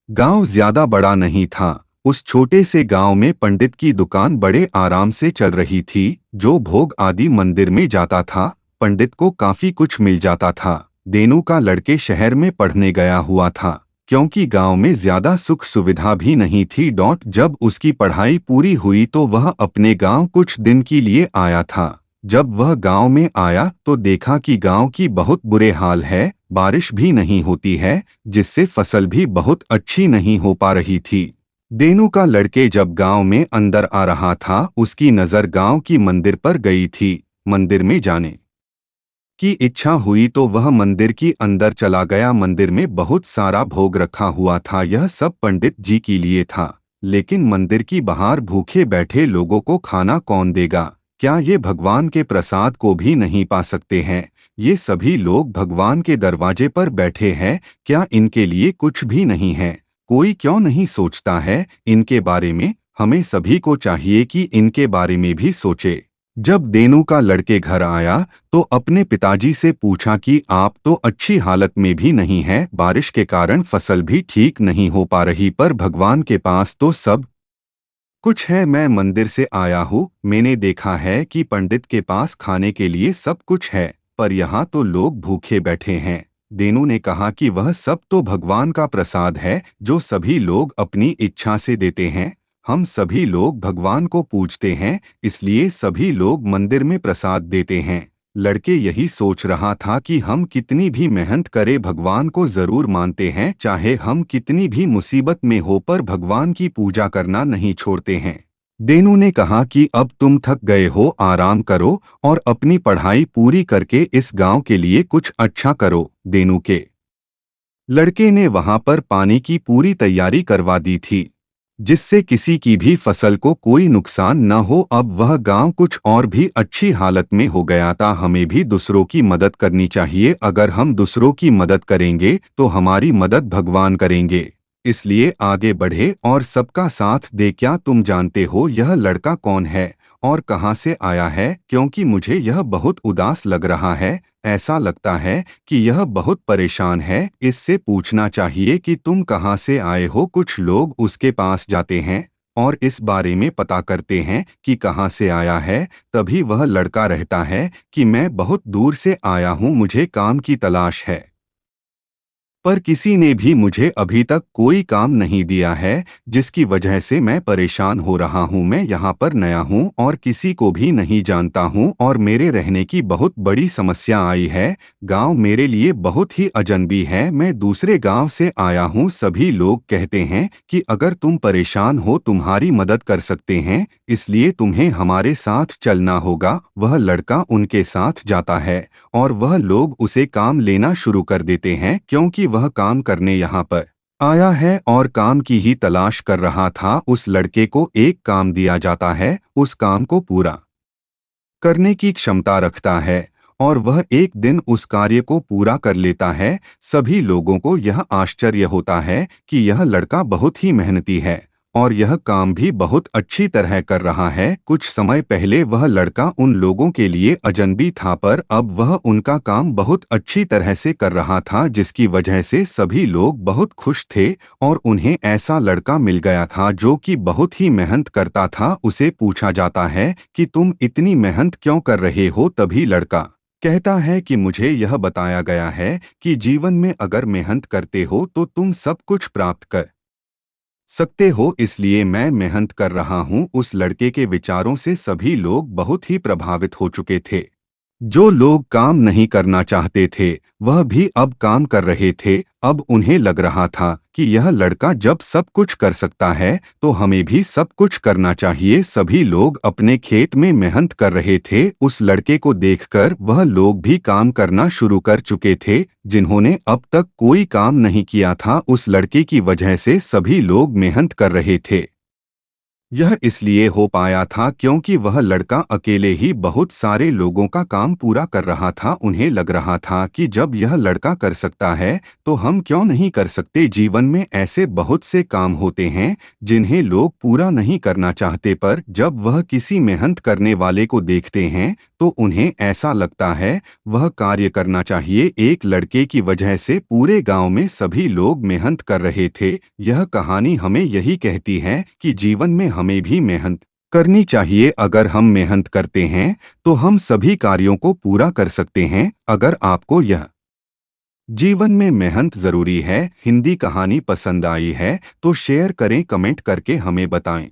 गांव ज्यादा बड़ा नहीं था। उस छोटे से गांव में पंडित की दुकान बड़े आराम से चल रही थी। जो भोग आदि मंदिर में जाता था, पंडित को काफी कुछ मिल जाता था। देनू का लड़के शहर में पढ़ने गया हुआ था, क्योंकि गांव में ज्यादा सुख सुविधा भी नहीं थी। जब उसकी पढ़ाई पूरी हुई तो वह अपने गांव कुछ दिन के लिए आया था। जब वह गांव में आया तो देखा कि गांव की बहुत बुरे हाल है। बारिश भी नहीं होती है, जिससे फसल भी बहुत अच्छी नहीं हो पा रही थी। देनू का लड़के जब गांव में अंदर आ रहा था, उसकी नजर गांव की मंदिर पर गई थी। मंदिर में जाने की इच्छा हुई तो वह मंदिर की अंदर चला गया। मंदिर में बहुत सारा भोग रखा हुआ था। यह सब पंडित जी के लिए था। लेकिन मंदिर की बाहर भूखे बैठे लोगों को खाना कौन देगा? क्या ये भगवान के प्रसाद को भी नहीं पा सकते हैं? ये सभी लोग भगवान के दरवाजे पर बैठे हैं, क्या इनके लिए कुछ भी नहीं है? कोई क्यों नहीं सोचता है इनके बारे में? हमें सभी को चाहिए कि इनके बारे में भी सोचे। जब देनू का लड़के घर आया तो अपने पिताजी से पूछा कि आप तो अच्छी हालत में भी नहीं हैं, बारिश के कारण फसल भी ठीक नहीं हो पा रही, पर भगवान के पास तो सब कुछ है। मैं मंदिर से आया हूँ, मैंने देखा है कि पंडित के पास खाने के लिए सब कुछ है, पर यहाँ तो लोग भूखे बैठे हैं। देनू ने कहा कि वह सब तो भगवान का प्रसाद है, जो सभी लोग अपनी इच्छा से देते हैं। हम सभी लोग भगवान को पूजते हैं, इसलिए सभी लोग मंदिर में प्रसाद देते हैं। लड़के यही सोच रहा था कि हम कितनी भी मेहनत करें भगवान को जरूर मानते हैं, चाहे हम कितनी भी मुसीबत में हो, पर भगवान की पूजा करना नहीं छोड़ते हैं। देनू ने कहा कि अब तुम थक गए हो, आराम करो और अपनी पढ़ाई पूरी करके इस गांव के लिए कुछ अच्छा करो। देनू के लड़के ने वहां पर पानी की पूरी तैयारी करवा दी थी, जिससे किसी की भी फसल को कोई नुकसान न हो। अब वह गांव कुछ और भी अच्छी हालत में हो गया था। हमें भी दूसरों की मदद करनी चाहिए। अगर हम दूसरों की मदद करेंगे तो हमारी मदद भगवान करेंगे। इसलिए आगे बढ़े और सबका साथ दे। क्या तुम जानते हो यह लड़का कौन है और कहां से आया है? क्योंकि मुझे यह बहुत उदास लग रहा है। ऐसा लगता है कि यह बहुत परेशान है। इससे पूछना चाहिए कि तुम कहां से आए हो। कुछ लोग उसके पास जाते हैं और इस बारे में पता करते हैं कि कहां से आया है। तभी वह लड़का रहता है कि मैं बहुत दूर से आया हूं, मुझे काम की तलाश है, पर किसी ने भी मुझे अभी तक कोई काम नहीं दिया है, जिसकी वजह से मैं परेशान हो रहा हूँ। मैं यहाँ पर नया हूँ और किसी को भी नहीं जानता हूँ और मेरे रहने की बहुत बड़ी समस्या आई है। गांव मेरे लिए बहुत ही अजनबी है। मैं दूसरे गांव से आया हूँ। सभी लोग कहते हैं कि अगर तुम परेशान हो तुम्हारी मदद कर सकते हैं, इसलिए तुम्हें हमारे साथ चलना होगा। वह लड़का उनके साथ जाता है और वह लोग उसे काम लेना शुरू कर देते हैं, क्योंकि वह काम करने यहाँ पर आया है और काम की ही तलाश कर रहा था। उस लड़के को एक काम दिया जाता है, उस काम को पूरा करने की क्षमता रखता है और वह एक दिन उस कार्य को पूरा कर लेता है। सभी लोगों को यह आश्चर्य होता है कि यह लड़का बहुत ही मेहनती है और यह काम भी बहुत अच्छी तरह कर रहा है। कुछ समय पहले वह लड़का उन लोगों के लिए अजनबी था, पर अब वह उनका काम बहुत अच्छी तरह से कर रहा था, जिसकी वजह से सभी लोग बहुत खुश थे और उन्हें ऐसा लड़का मिल गया था जो कि बहुत ही मेहनत करता था। उसे पूछा जाता है कि तुम इतनी मेहनत क्यों कर रहे हो? तभी लड़का कहता है कि मुझे यह बताया गया है कि जीवन में अगर मेहनत करते हो तो तुम सब कुछ प्राप्त कर सकते हो, इसलिए मैं मेहनत कर रहा हूँ। उस लड़के के विचारों से सभी लोग बहुत ही प्रभावित हो चुके थे। जो लोग काम नहीं करना चाहते थे वह भी अब काम कर रहे थे। अब उन्हें लग रहा था कि यह लड़का जब सब कुछ कर सकता है तो हमें भी सब कुछ करना चाहिए। सभी लोग अपने खेत में मेहनत कर रहे थे। उस लड़के को देखकर वह लोग भी काम करना शुरू कर चुके थे, जिन्होंने अब तक कोई काम नहीं किया था। उस लड़के की वजह से सभी लोग मेहनत कर रहे थे। यह इसलिए हो पाया था क्योंकि वह लड़का अकेले ही बहुत सारे लोगों का काम पूरा कर रहा था। उन्हें लग रहा था कि जब यह लड़का कर सकता है तो हम क्यों नहीं कर सकते। जीवन में ऐसे बहुत से काम होते हैं जिन्हें लोग पूरा नहीं करना चाहते, पर जब वह किसी मेहनत करने वाले को देखते हैं तो उन्हें ऐसा लगता है वह कार्य करना चाहिए। एक लड़के की वजह से पूरे गांव में सभी लोग मेहनत कर रहे थे। यह कहानी हमें यही कहती है कि जीवन में हमें भी मेहनत करनी चाहिए। अगर हम मेहनत करते हैं तो हम सभी कार्यों को पूरा कर सकते हैं। अगर आपको यह जीवन में मेहनत जरूरी है हिंदी कहानी पसंद आई है तो शेयर करें, कमेंट करके हमें बताएं।